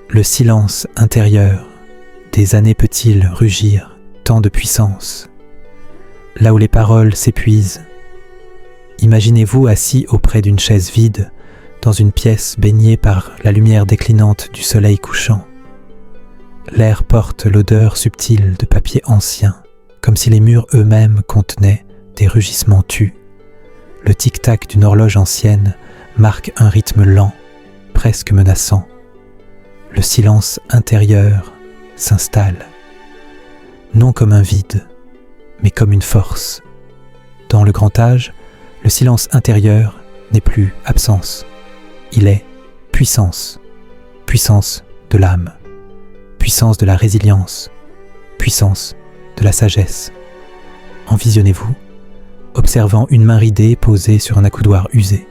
Le silence intérieur des années peut-il rugir tant de puissance? Là où les paroles s'épuisent, imaginez-vous assis auprès d'une chaise vide, dans une pièce baignée par la lumière déclinante du soleil couchant. L'air porte l'odeur subtile de papier ancien, comme si les murs eux-mêmes contenaient des rugissements tus. Le tic-tac d'une horloge ancienne marque un rythme lent, presque menaçant. Le silence intérieur s'installe, non comme un vide, mais comme une force. Dans le grand âge, le silence intérieur n'est plus absence, il est puissance, puissance de l'âme, puissance de la résilience, puissance de la sagesse. Envisionnez-vous, observant une main ridée posée sur un accoudoir usé,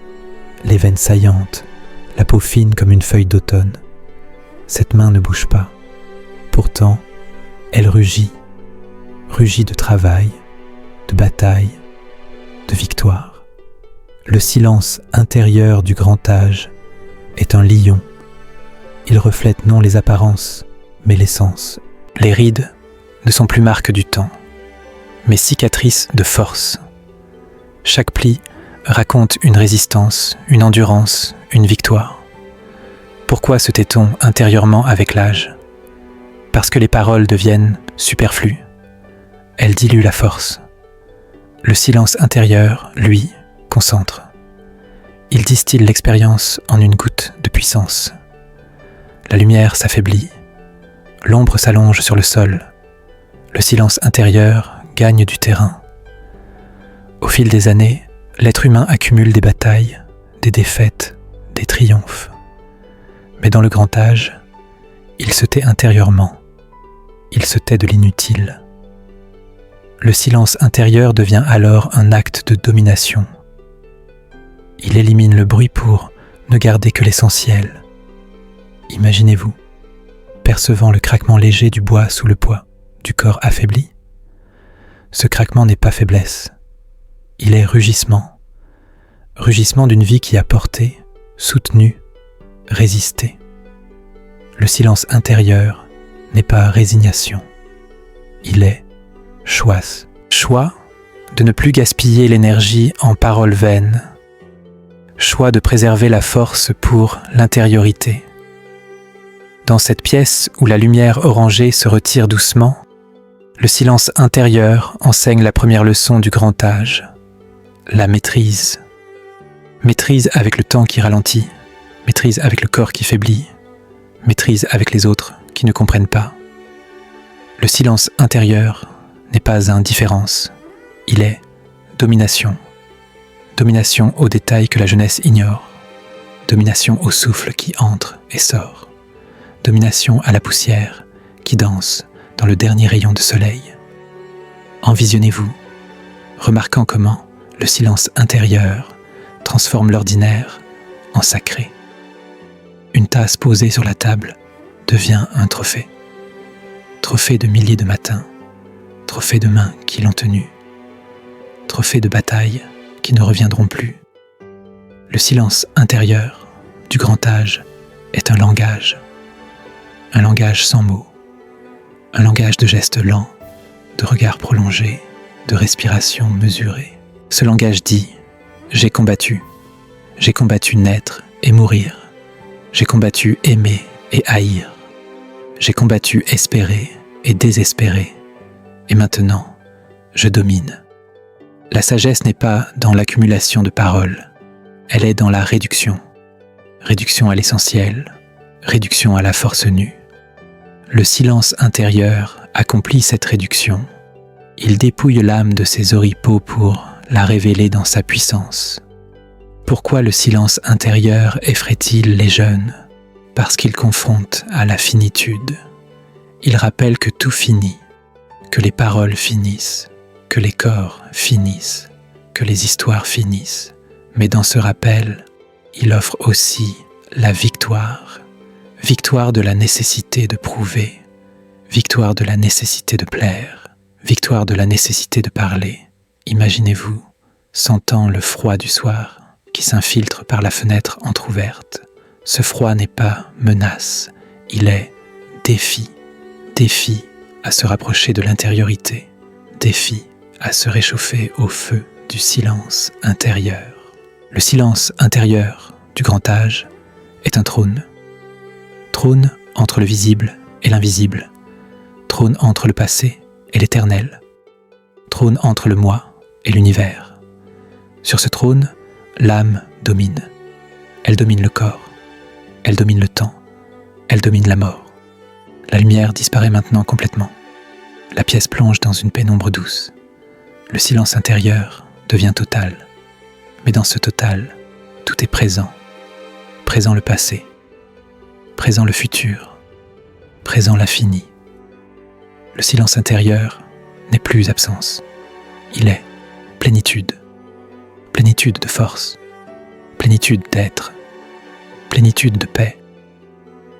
les veines saillantes, la peau fine comme une feuille d'automne. Cette main ne bouge pas, pourtant elle rugit de travail, de bataille, de victoire. Le silence intérieur du grand âge est un lion. Il reflète non les apparences, mais l'essence. Les rides ne sont plus marques du temps, mais cicatrices de force. Chaque pli raconte une résistance, une endurance, une victoire. Pourquoi se tait-on intérieurement avec l'âge? Parce que les paroles deviennent superflues. Elles diluent la force. Le silence intérieur, lui, concentre. Il distille l'expérience en une goutte de puissance. La lumière s'affaiblit. L'ombre s'allonge sur le sol. Le silence intérieur gagne du terrain. Au fil des années, l'être humain accumule des batailles, des défaites, des triomphes. Mais dans le grand âge, il se tait intérieurement. Il se tait de l'inutile. Le silence intérieur devient alors un acte de domination. Il élimine le bruit pour ne garder que l'essentiel. Imaginez-vous, percevant le craquement léger du bois sous le poids du corps affaibli. Ce craquement n'est pas faiblesse, il est rugissement. Rugissement d'une vie qui a porté, soutenu, résisté. Le silence intérieur n'est pas résignation, il est choix. Choix de ne plus gaspiller l'énergie en paroles vaines. Choix de préserver la force pour l'intériorité. Dans cette pièce où la lumière orangée se retire doucement, le silence intérieur enseigne la première leçon du grand âge, la maîtrise. Maîtrise avec le temps qui ralentit, maîtrise avec le corps qui faiblit, maîtrise avec les autres qui ne comprennent pas. Le silence intérieur n'est pas indifférence, il est domination. Domination aux détails que la jeunesse ignore, domination au souffle qui entre et sort, domination à la poussière qui danse dans le dernier rayon de soleil. Envisionnez-vous, remarquant comment le silence intérieur transforme l'ordinaire en sacré. Une tasse posée sur la table devient un trophée. Trophée de milliers de matins, trophée de mains qui l'ont tenu, trophée de batailles qui ne reviendront plus. Le silence intérieur du grand âge est un langage sans mots, un langage de gestes lents, de regards prolongés, de respiration mesurée. Ce langage dit « J'ai combattu naître et mourir, j'ai combattu aimer et haïr, j'ai combattu espérer et désespérer, et maintenant, je domine. » La sagesse n'est pas dans l'accumulation de paroles, elle est dans la réduction. Réduction à l'essentiel, réduction à la force nue. Le silence intérieur accomplit cette réduction. Il dépouille l'âme de ses oripeaux pour la révéler dans sa puissance. Pourquoi le silence intérieur effraie-t-il les jeunes? Parce qu'il confronte à la finitude. Il rappelle que tout finit, que les paroles finissent, que les corps finissent, que les histoires finissent. Mais dans ce rappel, il offre aussi la victoire. Victoire de la nécessité de prouver, victoire de la nécessité de plaire, victoire de la nécessité de parler. Imaginez-vous, sentant le froid du soir qui s'infiltre par la fenêtre entr'ouverte. Ce froid n'est pas menace, Il est défi à se rapprocher de l'intériorité, défi à se réchauffer au feu du silence intérieur. Le silence intérieur du grand âge est un trône. Trône entre le visible et l'invisible. Trône entre le passé et l'éternel. Trône entre le moi et l'univers. Sur ce trône, l'âme domine. Elle domine le corps. Elle domine le temps. Elle domine la mort. La lumière disparaît maintenant complètement. La pièce plonge dans une pénombre douce. Le silence intérieur devient total. Mais dans ce total, tout est présent. Présent le passé. Présent le futur. Présent l'infini. Le silence intérieur n'est plus absence. Il est plénitude. Plénitude de force. Plénitude d'être. Plénitude de paix.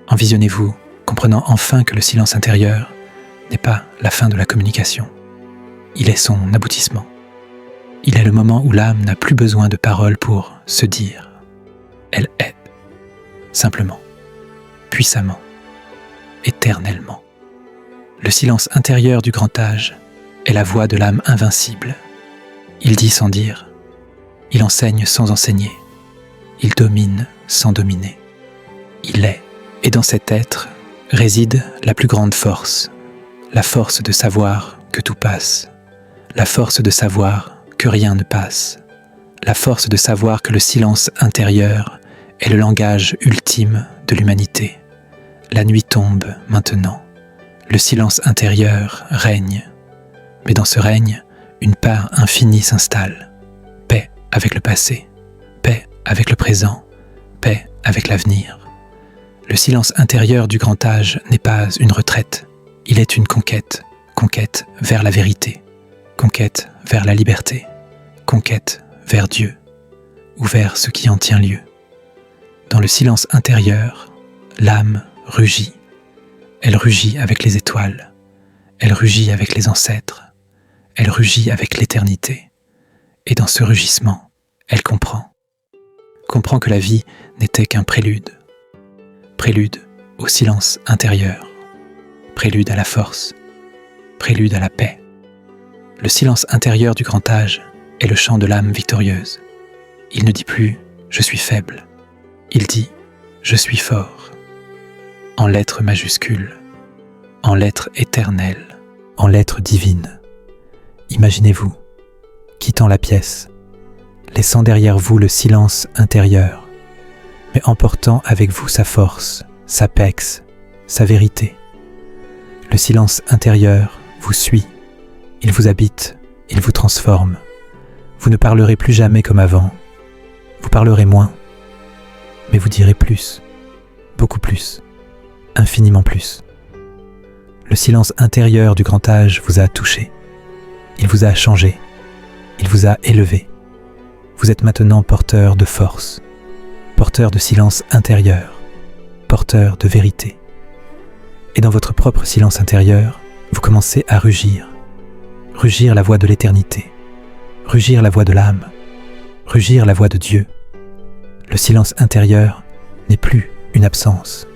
Envisionnez-vous, comprenant enfin que le silence intérieur n'est pas la fin de la communication. Il est son aboutissement. Il est le moment où l'âme n'a plus besoin de paroles pour se dire. Elle est, simplement, puissamment, éternellement. Le silence intérieur du grand âge est la voix de l'âme invincible. Il dit sans dire, il enseigne sans enseigner, il domine sans dominer. Il est, et dans cet être réside la plus grande force, la force de savoir que tout passe, la force de savoir que rien ne passe, la force de savoir que le silence intérieur est le langage ultime de l'humanité. La nuit tombe maintenant, le silence intérieur règne, mais dans ce règne, une part infinie s'installe, paix avec le passé, paix avec le présent, paix avec l'avenir. Le silence intérieur du grand âge n'est pas une retraite, il est une conquête, conquête vers la vérité, conquête vers la liberté, conquête vers Dieu, ou vers ce qui en tient lieu. Dans le silence intérieur, l'âme rugit. Elle rugit avec les étoiles, elle rugit avec les ancêtres, elle rugit avec l'éternité. Et dans ce rugissement, elle comprend que la vie n'était qu'un prélude. Prélude au silence intérieur, prélude à la force, prélude à la paix. Le silence intérieur du grand âge est le chant de l'âme victorieuse. Il ne dit plus « je suis faible », il dit « je suis fort », en lettres majuscules, en lettres éternelles, en lettres divines. Imaginez-vous, quittant la pièce, laissant derrière vous le silence intérieur, mais emportant avec vous sa force, sa pex, sa vérité. Le silence intérieur vous suit, il vous habite, il vous transforme. Vous ne parlerez plus jamais comme avant, vous parlerez moins, mais vous direz plus, beaucoup plus, infiniment plus. Le silence intérieur du grand âge vous a touché, il vous a changé, il vous a élevé. Vous êtes maintenant porteur de force, porteur de silence intérieur, porteur de vérité. Et dans votre propre silence intérieur, vous commencez à rugir, rugir la voix de l'éternité, rugir la voix de l'âme, rugir la voix de Dieu. Le silence intérieur n'est plus une absence,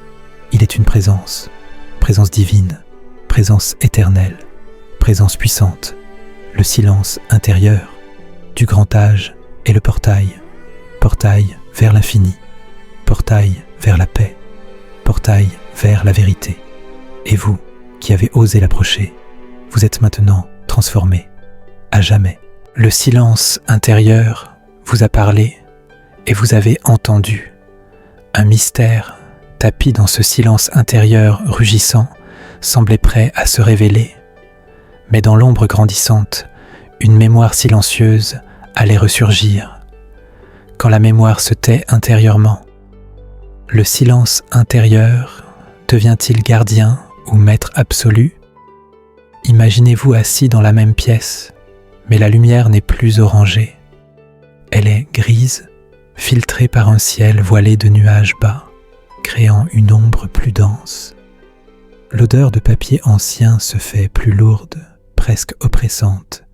il est une présence, présence divine, présence éternelle, présence puissante. Le silence intérieur du grand âge est le portail, portail vers l'infini, portail vers la paix, portail vers la vérité. Et vous, qui avez osé l'approcher, vous êtes maintenant transformé, à jamais. Le silence intérieur vous a parlé et vous avez entendu. Un mystère tapi dans ce silence intérieur rugissant semblait prêt à se révéler. Mais dans l'ombre grandissante, une mémoire silencieuse allait ressurgir. Quand la mémoire se tait intérieurement, le silence intérieur devient-il gardien ou maître absolu? Imaginez-vous assis dans la même pièce, mais la lumière n'est plus orangée. Elle est grise, filtrée par un ciel voilé de nuages bas, créant une ombre plus dense. L'odeur de papier ancien se fait plus lourde, presque oppressante,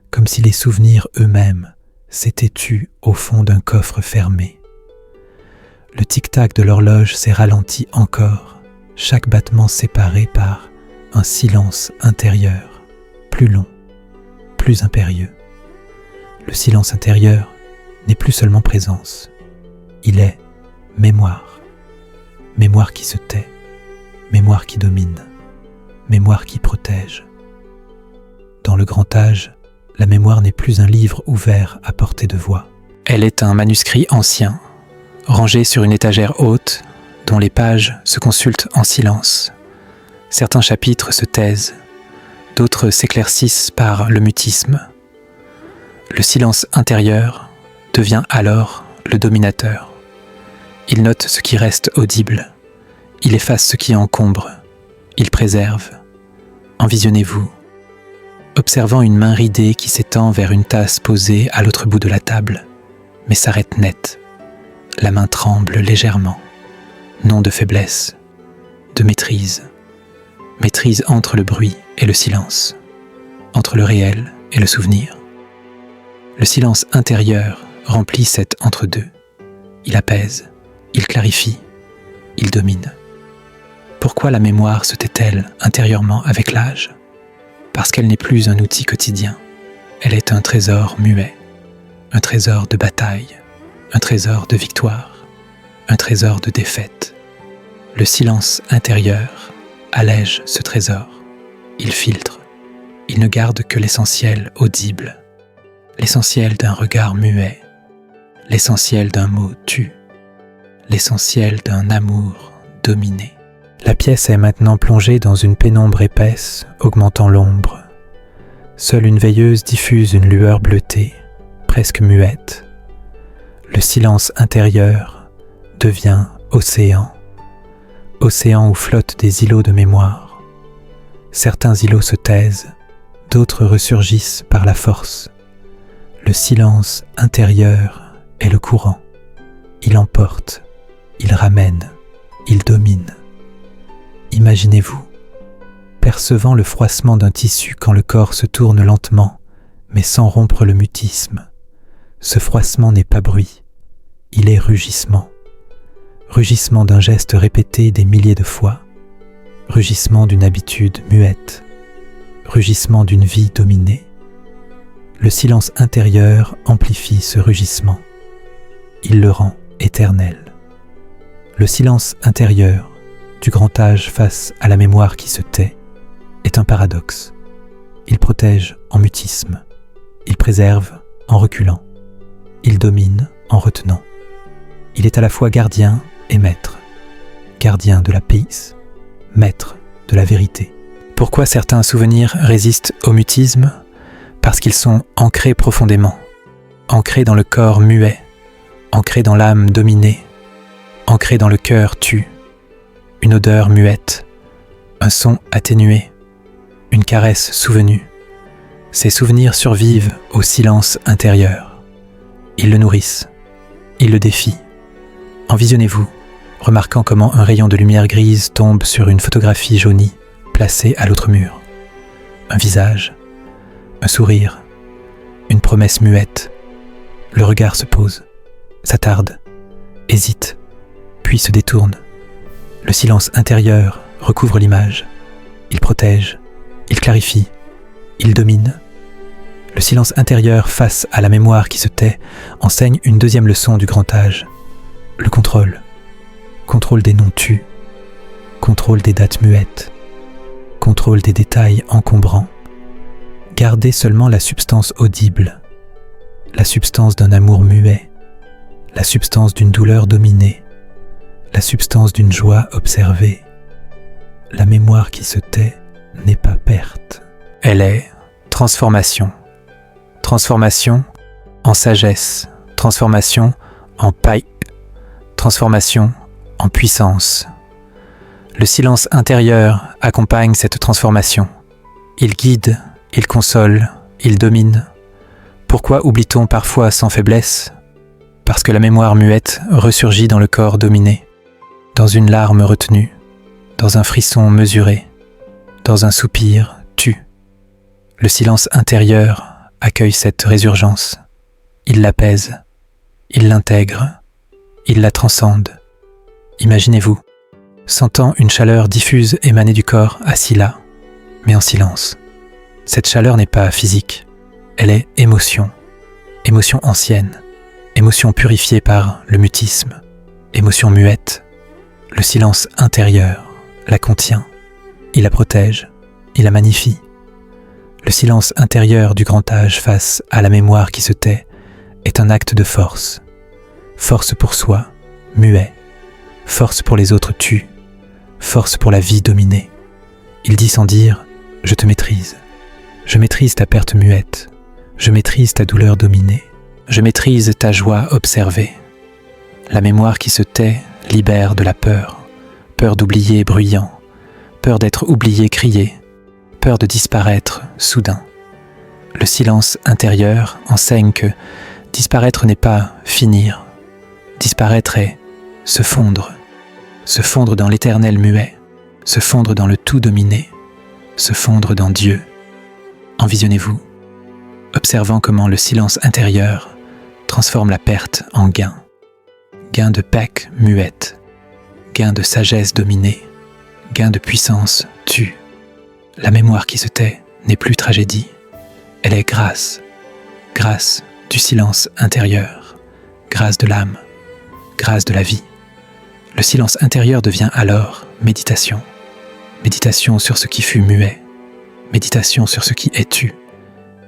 comme si les souvenirs eux-mêmes s'étaient tus au fond d'un coffre fermé. Le tic-tac de l'horloge s'est ralenti encore, chaque battement séparé par un silence intérieur, plus long, plus impérieux. Le silence intérieur n'est plus seulement présence, il est mémoire, mémoire qui se tait, mémoire qui domine, mémoire qui protège. Dans le grand âge, la mémoire n'est plus un livre ouvert à portée de voix. Elle est un manuscrit ancien, rangé sur une étagère haute, dont les pages se consultent en silence. Certains chapitres se taisent, d'autres s'éclaircissent par le mutisme. Le silence intérieur devient alors le dominateur. Il note ce qui reste audible, il efface ce qui encombre, il préserve. Envisionnez-vous, observant une main ridée qui s'étend vers une tasse posée à l'autre bout de la table, mais s'arrête net. La main tremble légèrement, non de faiblesse, de maîtrise. Maîtrise entre le bruit et le silence, entre le réel et le souvenir. Le silence intérieur remplit cet entre-deux. Il apaise, il clarifie, il domine. Pourquoi la mémoire se tait-elle intérieurement avec l'âge ? Parce qu'elle n'est plus un outil quotidien. Elle est un trésor muet, un trésor de bataille, un trésor de victoire, un trésor de défaite. Le silence intérieur allège ce trésor. Il filtre. Il ne garde que l'essentiel audible, l'essentiel d'un regard muet, l'essentiel d'un mot tu, l'essentiel d'un amour dominé. La pièce est maintenant plongée dans une pénombre épaisse, augmentant l'ombre. Seule une veilleuse diffuse une lueur bleutée, presque muette. Le silence intérieur devient océan. Océan où flottent des îlots de mémoire. Certains îlots se taisent, d'autres ressurgissent par la force. Le silence intérieur est le courant. Il emporte, il ramène, il domine. Imaginez-vous, percevant le froissement d'un tissu quand le corps se tourne lentement, mais sans rompre le mutisme. Ce froissement n'est pas bruit, il est rugissement. Rugissement d'un geste répété des milliers de fois, rugissement d'une habitude muette, rugissement d'une vie dominée. Le silence intérieur amplifie ce rugissement. Il le rend éternel. Le silence intérieur du grand âge face à la mémoire qui se tait est un paradoxe. Il protège en mutisme, il préserve en reculant, il domine en retenant. Il est à la fois gardien et maître, gardien de la paix, maître de la vérité. Pourquoi certains souvenirs résistent au mutisme ? Parce qu'ils sont ancrés profondément, ancrés dans le corps muet, ancrés dans l'âme dominée, ancrés dans le cœur tu, une odeur muette, un son atténué, une caresse souvenue. Ces souvenirs survivent au silence intérieur. Ils le nourrissent, ils le défient. Envisionnez-vous, remarquant comment un rayon de lumière grise tombe sur une photographie jaunie placée à l'autre mur. Un visage, un sourire, une promesse muette. Le regard se pose, s'attarde, hésite, puis se détourne. Le silence intérieur recouvre l'image. Il protège, il clarifie, il domine. Le silence intérieur face à la mémoire qui se tait enseigne une deuxième leçon du grand âge. Le contrôle. Contrôle des noms tus, contrôle des dates muettes, contrôle des détails encombrants. Garder seulement la substance audible, la substance d'un amour muet, la substance d'une douleur dominée, la substance d'une joie observée. La mémoire qui se tait n'est pas perte. Elle est transformation. Transformation en sagesse, transformation en paix, transformation en puissance. Le silence intérieur accompagne cette transformation. Il guide, il console, il domine. Pourquoi oublie-t-on parfois sans faiblesse ? Parce que la mémoire muette ressurgit dans le corps dominé, dans une larme retenue, dans un frisson mesuré, dans un soupir tu. Le silence intérieur accueille cette résurgence. Il l'apaise, il l'intègre, il la transcende. Imaginez-vous, sentant une chaleur diffuse émaner du corps assis là, mais en silence. Cette chaleur n'est pas physique, elle est émotion, émotion ancienne, émotion purifiée par le mutisme, émotion muette. Le silence intérieur la contient, il la protège, il la magnifie. Le silence intérieur du grand âge face à la mémoire qui se tait est un acte de force. Force pour soi, muet. Force pour les autres tue. Force pour la vie dominée. Il dit sans dire « Je te maîtrise. Je maîtrise ta perte muette. Je maîtrise ta douleur dominée. Je maîtrise ta joie observée. » La mémoire qui se tait libère de la peur. Peur d'oublier bruyant. Peur d'être oublié crié. Peur de disparaître soudain. Le silence intérieur enseigne que disparaître n'est pas finir. Disparaître est se fondre dans l'éternel muet, se fondre dans le tout dominé, se fondre dans Dieu. Envisionnez-vous, observant comment le silence intérieur transforme la perte en gain. Gain de Pâques muette, gain de sagesse dominée, gain de puissance tue. La mémoire qui se tait n'est plus tragédie, elle est grâce, grâce du silence intérieur, grâce de l'âme, grâce de la vie. Le silence intérieur devient alors méditation, méditation sur ce qui fut muet, méditation sur ce qui est tu,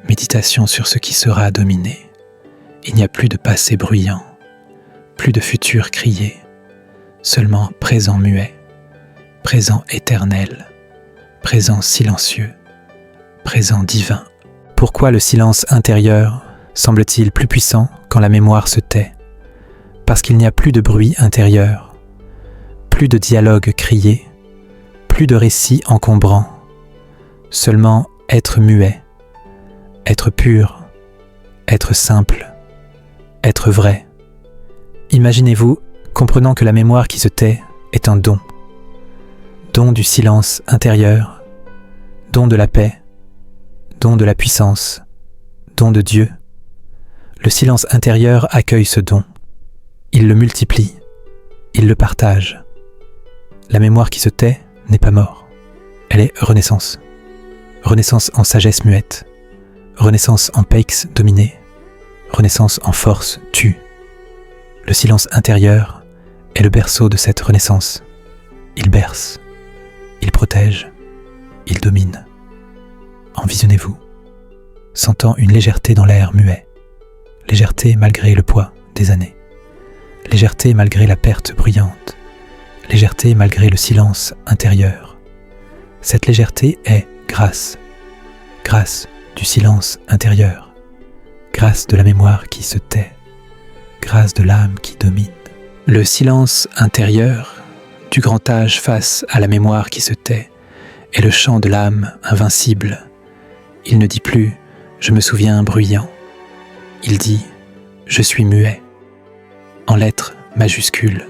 méditation sur ce qui sera dominé. Il n'y a plus de passé bruyant, plus de futur crié, seulement présent muet, présent éternel, présent silencieux, présent divin. Pourquoi le silence intérieur semble-t-il plus puissant quand la mémoire se tait? Parce qu'il n'y a plus de bruit intérieur, plus de dialogue crié, plus de récits encombrants, seulement être muet, être pur, être simple, être vrai. Imaginez-vous comprenant que la mémoire qui se tait est un don, don du silence intérieur, don de la paix, don de la puissance, don de Dieu. Le silence intérieur accueille ce don, il le multiplie, il le partage. La mémoire qui se tait n'est pas mort, elle est renaissance. Renaissance en sagesse muette, renaissance en Pâques dominé, renaissance en force tue. Le silence intérieur est le berceau de cette renaissance. Il berce, il protège, il domine. Envisionnez-vous, sentant une légèreté dans l'air muet, légèreté malgré le poids des années, légèreté malgré la perte bruyante, légèreté malgré le silence intérieur. Cette légèreté est grâce, grâce du silence intérieur, grâce de la mémoire qui se tait, grâce de l'âme qui domine. Le silence intérieur du grand âge face à la mémoire qui se tait est le chant de l'âme invincible. Il ne dit plus « je me souviens bruyant », il dit « je suis muet », en lettres majuscules,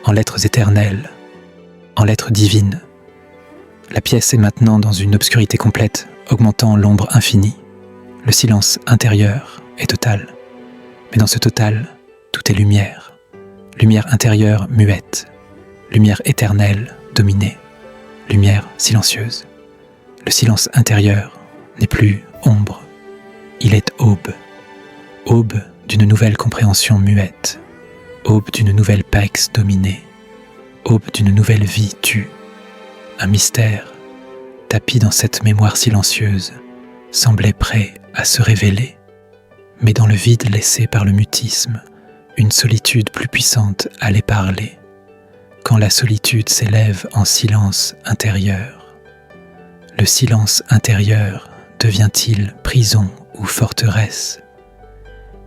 en lettres éternelles, en lettres divines. La pièce est maintenant dans une obscurité complète, augmentant l'ombre infinie. Le silence intérieur est total, mais dans ce total, tout est lumière. Lumière intérieure muette, lumière éternelle dominée, lumière silencieuse. Le silence intérieur n'est plus ombre, il est aube, aube d'une nouvelle compréhension muette, aube d'une nouvelle Pâques dominée, aube d'une nouvelle vie tue. Un mystère, tapi dans cette mémoire silencieuse, semblait prêt à se révéler, mais dans le vide laissé par le mutisme, une solitude plus puissante allait parler, quand la solitude s'élève en silence intérieur. Le silence intérieur devient-il prison ou forteresse?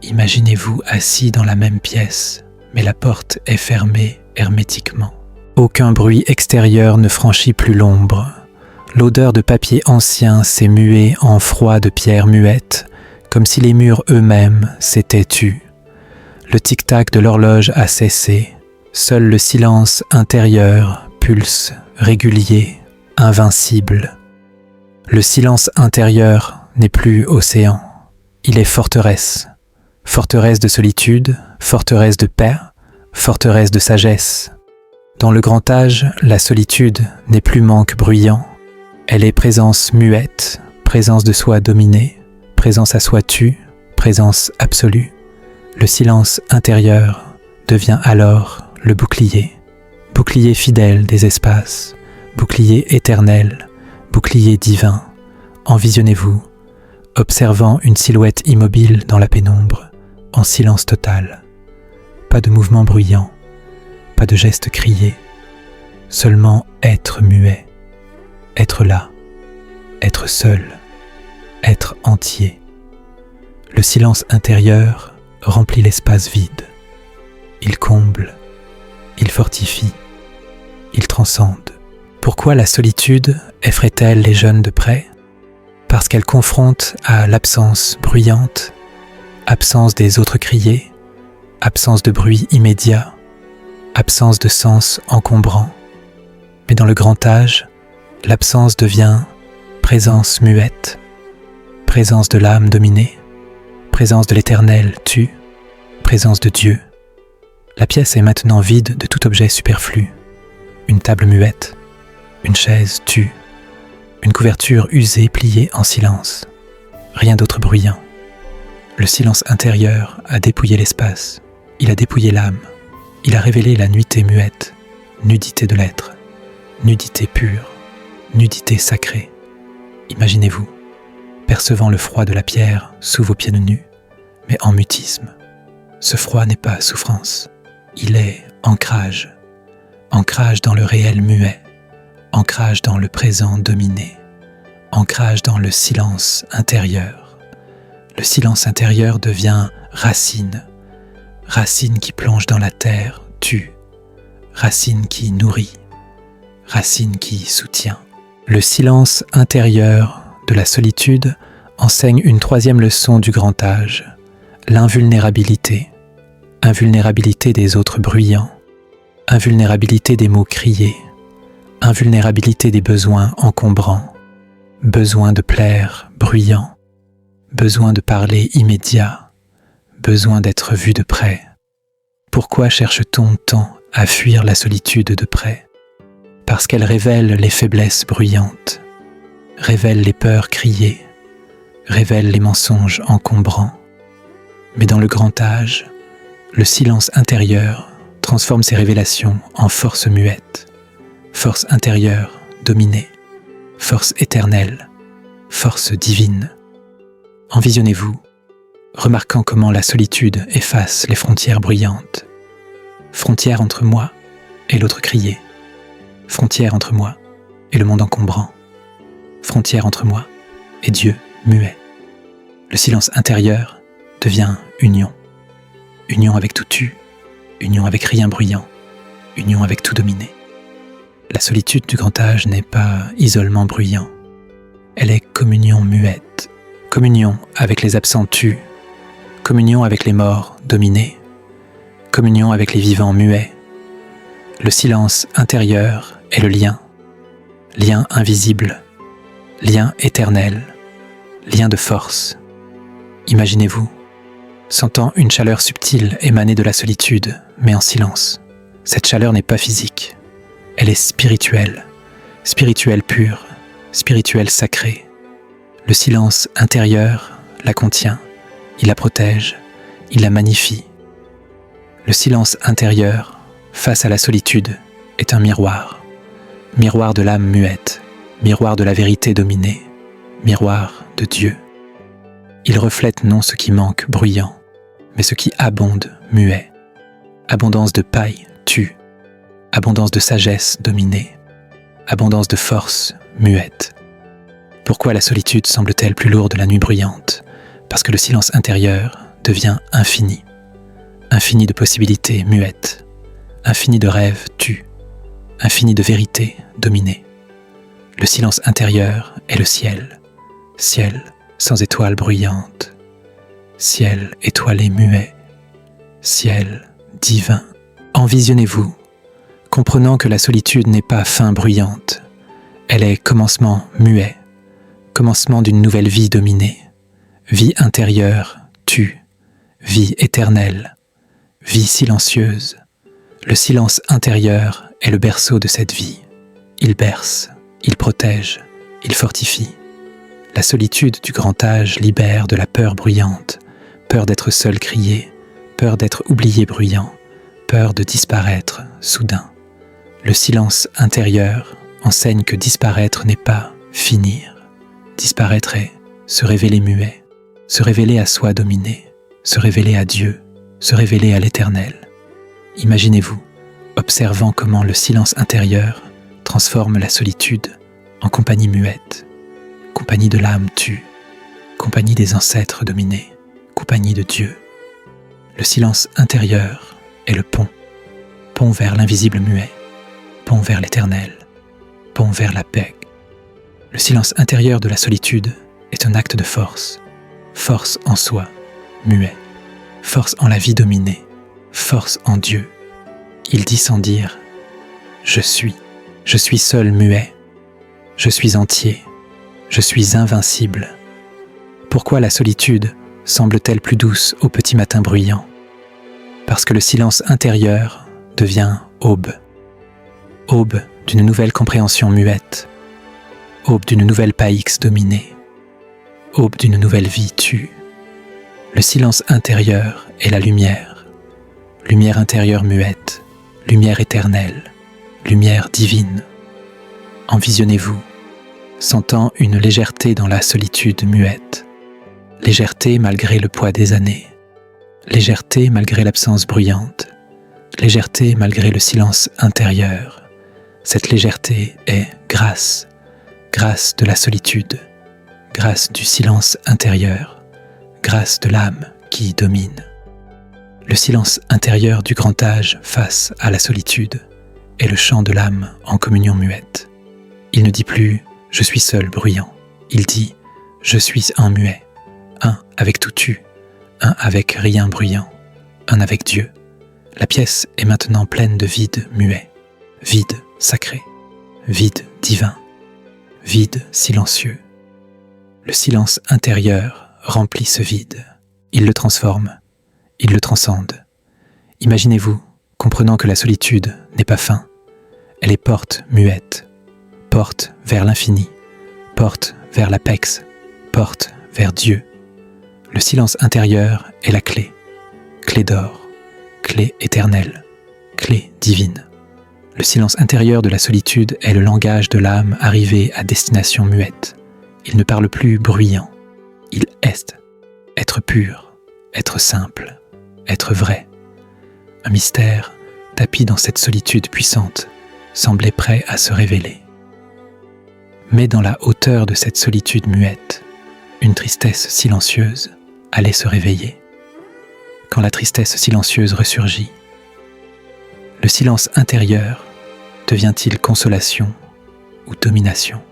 Imaginez-vous assis dans la même pièce, mais la porte est fermée hermétiquement. Aucun bruit extérieur ne franchit plus l'ombre. L'odeur de papier ancien s'est muée en froid de pierre muette, comme si les murs eux-mêmes s'étaient tus. Le tic-tac de l'horloge a cessé. Seul le silence intérieur pulse, régulier, invincible. Le silence intérieur n'est plus océan. Il est forteresse. Forteresse de solitude, forteresse de paix, forteresse de sagesse. Dans le grand âge, la solitude n'est plus manque bruyant, elle est présence muette, présence de soi dominée, présence à soi tue, présence absolue. Le silence intérieur devient alors le bouclier, bouclier fidèle des espaces, bouclier éternel, bouclier divin. Envisionnez-vous, observant une silhouette immobile dans la pénombre, en silence total. Pas de mouvement bruyant, pas de geste crié, seulement être muet, être là, être seul, être entier. Le silence intérieur remplit l'espace vide. Il comble, il fortifie, il transcende. Pourquoi la solitude effraie-t-elle les jeunes de près ? Parce qu'elle confronte à l'absence bruyante, absence des autres criés, absence de bruit immédiat, absence de sens encombrant. Mais dans le grand âge, l'absence devient présence muette, présence de l'âme dominée, présence de l'éternel tue, présence de Dieu. La pièce est maintenant vide de tout objet superflu. Une table muette, une chaise tue, une couverture usée pliée en silence. Rien d'autre bruyant. Le silence intérieur a dépouillé l'espace, il a dépouillé l'âme, il a révélé la nuité muette, nudité de l'être, nudité pure, nudité sacrée. Imaginez-vous, percevant le froid de la pierre sous vos pieds nus, mais en mutisme. Ce froid n'est pas souffrance, il est ancrage, ancrage dans le réel muet, ancrage dans le présent dominé, ancrage dans le silence intérieur. Le silence intérieur devient racine, racine qui plonge dans la terre, tue, racine qui nourrit, racine qui soutient. Le silence intérieur de la solitude enseigne une troisième leçon du grand âge, l'invulnérabilité, invulnérabilité des autres bruyants, invulnérabilité des mots criés, invulnérabilité des besoins encombrants, besoin de plaire bruyant, besoin de parler immédiat, besoin d'être vu de près. Pourquoi cherche-t-on tant à fuir la solitude de près ? Parce qu'elle révèle les faiblesses bruyantes, révèle les peurs criées, révèle les mensonges encombrants. Mais dans le grand âge, le silence intérieur transforme ces révélations en force muette, force intérieure dominée, force éternelle, force divine. Envisionnez-vous, remarquant comment la solitude efface les frontières bruyantes. Frontière entre moi et l'autre crié. Frontière entre moi et le monde encombrant. Frontière entre moi et Dieu muet. Le silence intérieur devient union. Union avec tout tu, union avec rien bruyant, union avec tout dominé. La solitude du grand âge n'est pas isolement bruyant. Elle est communion muette, communion avec les absents tus, communion avec les morts dominés, communion avec les vivants muets. Le silence intérieur est le lien, lien invisible, lien éternel, lien de force. Imaginez-vous, sentant une chaleur subtile émaner de la solitude, mais en silence. Cette chaleur n'est pas physique, elle est spirituelle, spirituelle pure, spirituelle sacrée. Le silence intérieur la contient, il la protège, il la magnifie. Le silence intérieur, face à la solitude, est un miroir, miroir de l'âme muette, miroir de la vérité dominée, miroir de Dieu. Il reflète non ce qui manque bruyant, mais ce qui abonde muet. Abondance de paille tue, abondance de sagesse dominée, abondance de force muette. Pourquoi la solitude semble-t-elle plus lourde la nuit bruyante ? Parce que le silence intérieur devient infini, infini de possibilités muettes, infini de rêves tue, infini de vérité dominée. Le silence intérieur est le ciel, ciel sans étoiles bruyantes, ciel étoilé muet, ciel divin. Envisionnez-vous, comprenant que la solitude n'est pas fin bruyante, elle est commencement muet, commencement d'une nouvelle vie dominée, vie intérieure tue, vie éternelle, vie silencieuse, Le silence intérieur est le berceau de cette vie. Il berce, il protège, il fortifie. La solitude du grand âge libère de la peur bruyante, peur d'être seul crié, peur d'être oublié bruyant, peur de disparaître soudain. Le silence intérieur enseigne que disparaître n'est pas finir. Disparaître est se révéler muet, se révéler à soi dominé, se révéler à Dieu, se révéler à l'Éternel. Imaginez-vous, observant comment le silence intérieur transforme la solitude en compagnie muette, compagnie de l'âme tue, compagnie des ancêtres dominés, compagnie de Dieu. Le silence intérieur est le pont vers l'invisible muet, pont vers l'Éternel, pont vers la paix. Le silence intérieur de la solitude est un acte de force, force en soi, muet, force en la vie dominée, force en Dieu. Il dit sans dire « Je suis seul muet, je suis entier, je suis invincible ». Pourquoi la solitude semble-t-elle plus douce au petit matin bruyant? Parce que le silence intérieur devient aube, aube d'une nouvelle compréhension muette, aube d'une nouvelle païx dominée, aube d'une nouvelle vie tue. Le silence intérieur est la lumière, lumière intérieure muette, lumière éternelle, lumière divine. Envisionnez-vous, sentant une légèreté dans la solitude muette, légèreté malgré le poids des années, légèreté malgré l'absence bruyante, légèreté malgré le silence intérieur. Cette légèreté est grâce, grâce de la solitude, grâce du silence intérieur, grâce de l'âme qui domine. Le silence intérieur du grand âge face à la solitude est le chant de l'âme en communion muette. Il ne dit plus « je suis seul bruyant », il dit « je suis un muet, un avec tout tu, un avec rien bruyant, un avec Dieu ». La pièce est maintenant pleine de vide muet, vide sacré, vide divin, vide silencieux. Le silence intérieur remplit ce vide, il le transforme, il le transcende. Imaginez-vous, comprenant que la solitude n'est pas fin, elle est porte muette, porte vers l'infini, porte vers l'apex, porte vers Dieu. Le silence intérieur est la clé, clé d'or, clé éternelle, clé divine. Le silence intérieur de la solitude est le langage de l'âme arrivée à destination muette. Il ne parle plus bruyant, il est, être pur, être simple, être vrai. Un mystère, tapi dans cette solitude puissante, semblait prêt à se révéler. Mais dans la hauteur de cette solitude muette, une tristesse silencieuse allait se réveiller. Quand la tristesse silencieuse ressurgit, le silence intérieur devient-il consolation ou domination?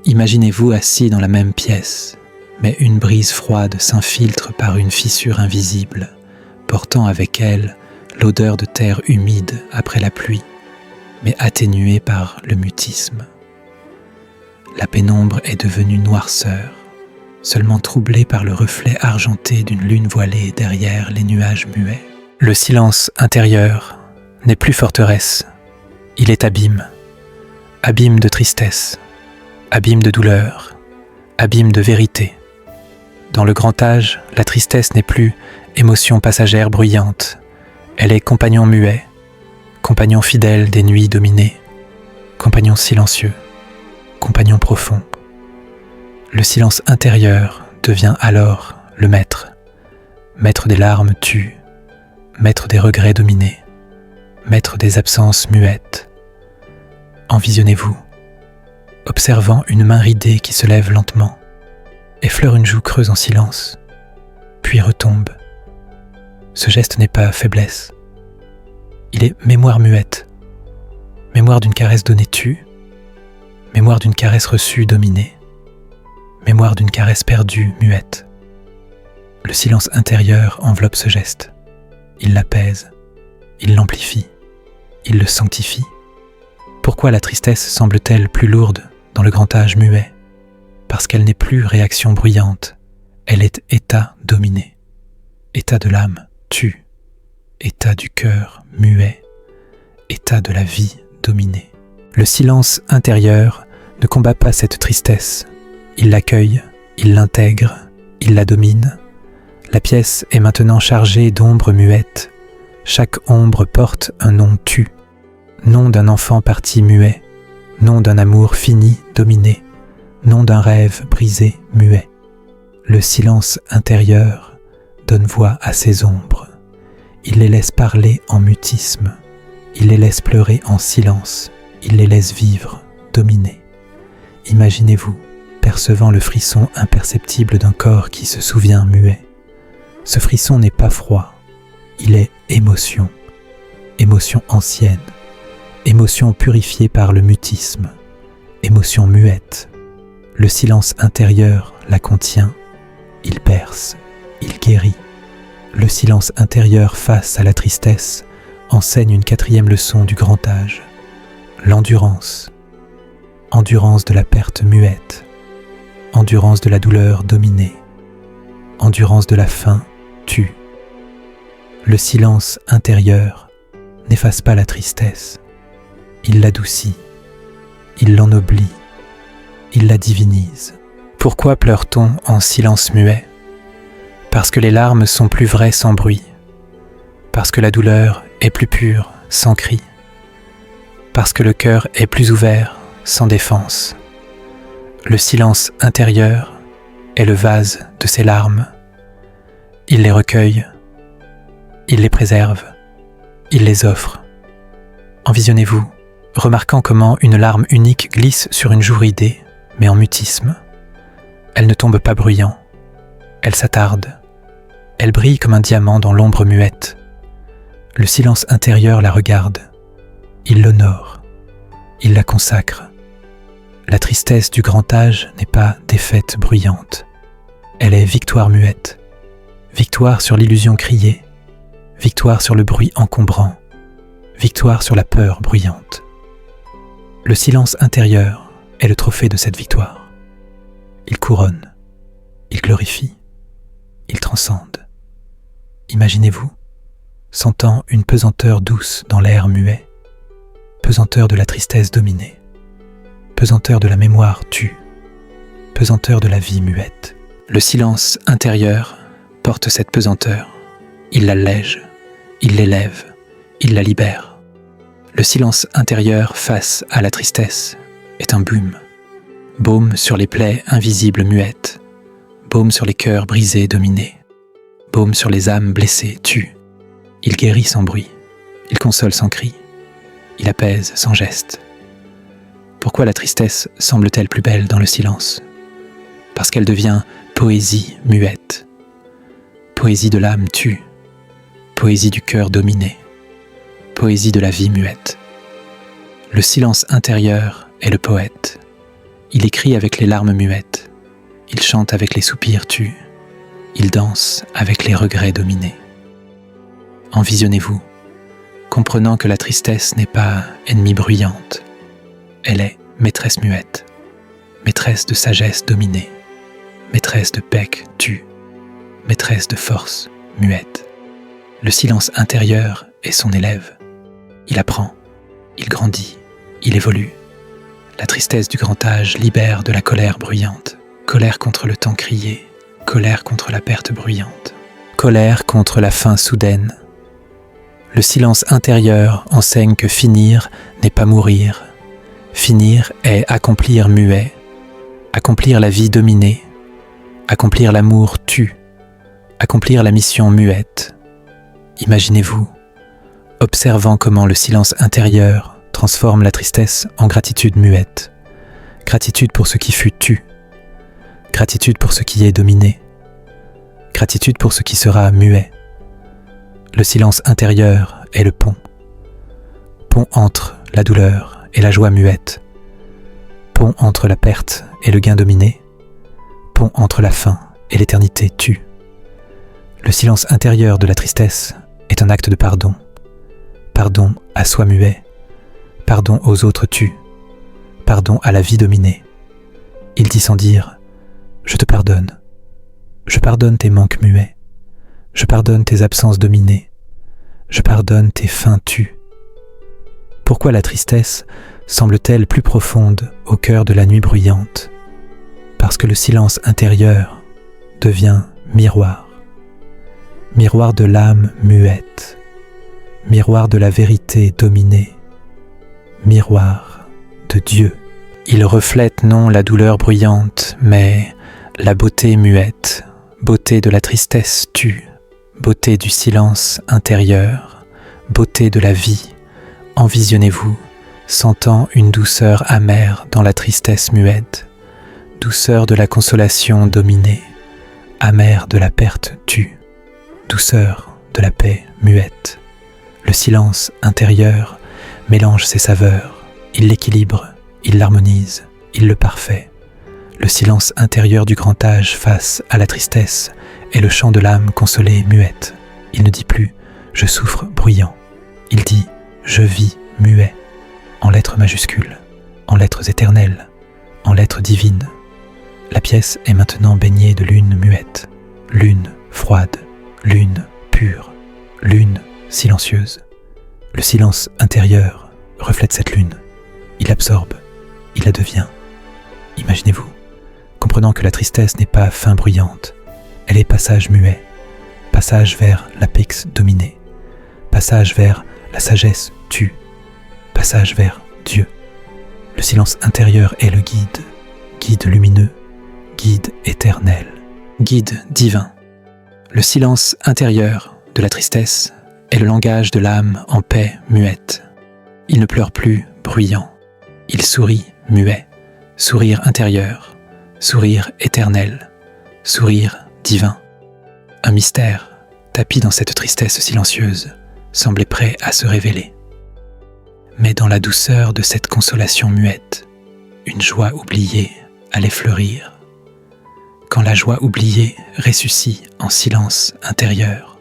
Imaginez-vous assis dans la même pièce, mais une brise froide s'infiltre par une fissure invisible, portant avec elle l'odeur de terre humide après la pluie, mais atténuée par le mutisme. La pénombre est devenue noirceur, seulement troublée par le reflet argenté d'une lune voilée derrière les nuages muets. Le silence intérieur n'est plus forteresse, il est abîme, abîme de tristesse, abîme de douleur, abîme de vérité. Dans le grand âge, la tristesse n'est plus émotion passagère bruyante, elle est compagnon muet, compagnon fidèle des nuits dominées, compagnon silencieux, compagnon profond. Le silence intérieur devient alors le maître, maître des larmes tues, maître des regrets dominés, maître des absences muettes. Envisionnez-vous, observant une main ridée qui se lève lentement, effleure une joue creuse en silence, puis retombe. Ce geste n'est pas faiblesse, il est mémoire muette, mémoire d'une caresse donnée tue, mémoire d'une caresse reçue dominée, mémoire d'une caresse perdue muette. Le silence intérieur enveloppe ce geste, il l'apaise, il l'amplifie, il le sanctifie. Pourquoi la tristesse semble-t-elle plus lourde dans le grand âge muet? Parce qu'elle n'est plus réaction bruyante, elle est état dominé, état de l'âme tue, état du cœur muet, état de la vie dominée. Le silence intérieur ne combat pas cette tristesse, il l'accueille, il l'intègre, il la domine. La pièce est maintenant chargée d'ombres muettes. Chaque ombre porte un nom tu, nom d'un enfant parti muet, nom d'un amour fini, dominé, nom d'un rêve brisé, muet. Le silence intérieur donne voix à ces ombres. Il les laisse parler en mutisme, il les laisse pleurer en silence, il les laisse vivre, dominer. Imaginez-vous percevant le frisson imperceptible d'un corps qui se souvient muet. Ce frisson n'est pas froid, il est émotion, émotion ancienne, émotion purifiée par le mutisme, émotion muette. Le silence intérieur la contient, il perce, il guérit. Le silence intérieur face à la tristesse enseigne une 4e leçon du grand âge, l'endurance. Endurance de la perte muette, endurance de la douleur dominée, endurance de la faim tue. Le silence intérieur n'efface pas la tristesse, il l'adoucit, il l'ennoblit, il la divinise. Pourquoi pleure-t-on en silence muet ? Parce que les larmes sont plus vraies sans bruit, parce que la douleur est plus pure sans cri, parce que le cœur est plus ouvert sans défense. Le silence intérieur est le vase de ces larmes. Il les recueille, il les préserve, il les offre. Envisionnez-vous, remarquant comment une larme unique glisse sur une joue ridée, mais en mutisme. Elle ne tombe pas bruyant, elle s'attarde, elle brille comme un diamant dans l'ombre muette. Le silence intérieur la regarde, il l'honore, il la consacre. La tristesse du grand âge n'est pas défaite bruyante, elle est victoire muette, victoire sur l'illusion criée, victoire sur le bruit encombrant, victoire sur la peur bruyante. Le silence intérieur est le trophée de cette victoire. Il couronne, il glorifie, il transcende. Imaginez-vous, sentant une pesanteur douce dans l'air muet, pesanteur de la tristesse dominée, pesanteur de la mémoire tue, pesanteur de la vie muette. Le silence intérieur porte cette pesanteur, il l'allège, il l'élève, il la libère. Le silence intérieur face à la tristesse est un baume, baume sur les plaies invisibles muettes, baume sur les cœurs brisés dominés, baume sur les âmes blessées tue. Il guérit sans bruit, il console sans cri, il apaise sans geste. Pourquoi la tristesse semble-t-elle plus belle dans le silence ? Parce qu'elle devient poésie muette, poésie de l'âme tue, poésie du cœur dominé, poésie de la vie muette. Le silence intérieur est le poète. Il écrit avec les larmes muettes, il chante avec les soupirs tus, il danse avec les regrets dominés. Envisionnez-vous, comprenant que la tristesse n'est pas ennemie bruyante, elle est maîtresse muette, maîtresse de sagesse dominée, maîtresse de bec tue, maîtresse de force muette. Le silence intérieur est son élève. Il apprend, il grandit, il évolue. La tristesse du grand âge libère de la colère bruyante, colère contre le temps crié, colère contre la perte bruyante, colère contre la fin soudaine. Le silence intérieur enseigne que finir n'est pas mourir. Finir est accomplir muet, accomplir la vie dominée, accomplir l'amour tue, accomplir la mission muette. Imaginez-vous, observant comment le silence intérieur transforme la tristesse en gratitude muette, gratitude pour ce qui fut tu, gratitude pour ce qui est dominé, gratitude pour ce qui sera muet. Le silence intérieur est le pont entre la douleur et la joie muette, pont entre la perte et le gain dominé, pont entre la fin et l'éternité tue. Le silence intérieur de la tristesse est un acte de pardon, pardon à soi muet, pardon aux autres tues, pardon à la vie dominée. Il dit sans dire « Je te pardonne, je pardonne tes manques muets, je pardonne tes absences dominées, Je pardonne tes fins tues. Pourquoi la tristesse semble-t-elle plus profonde au cœur de la nuit bruyante? Parce que le silence intérieur devient miroir. Miroir de l'âme muette. Miroir de la vérité dominée. Miroir de Dieu. Il reflète non la douleur bruyante, mais la beauté muette, beauté de la tristesse tue, beauté du silence intérieur, beauté de la vie. Envisionnez-vous, sentant une douceur amère dans la tristesse muette, douceur de la consolation dominée, amère de la perte tue, douceur de la paix muette. Le silence intérieur mélange ses saveurs, il l'équilibre, il l'harmonise, il le parfait. Le silence intérieur du grand âge face à la tristesse est le chant de l'âme consolée muette. Il ne dit plus « je souffre bruyant », il dit « je vis muet », en lettres majuscules, en lettres éternelles, en lettres divines. La pièce est maintenant baignée de lune muette, lune froide, lune pure, lune silencieuse. Le silence intérieur reflète cette lune. Il absorbe, il la devient. Imaginez-vous, comprenant que la tristesse n'est pas fin bruyante, elle est passage muet, passage vers l'apex dominé, passage vers la sagesse tue, passage vers Dieu. Le silence intérieur est le guide, guide lumineux, guide éternel, guide divin. Le silence intérieur de la tristesse est le langage de l'âme en paix muette. Il ne pleure plus bruyant, il sourit muet, sourire intérieur, sourire éternel, sourire divin. Un mystère, tapi dans cette tristesse silencieuse, semblait prêt à se révéler. Mais dans la douceur de cette consolation muette, une joie oubliée allait fleurir. Quand la joie oubliée ressuscite en silence intérieur,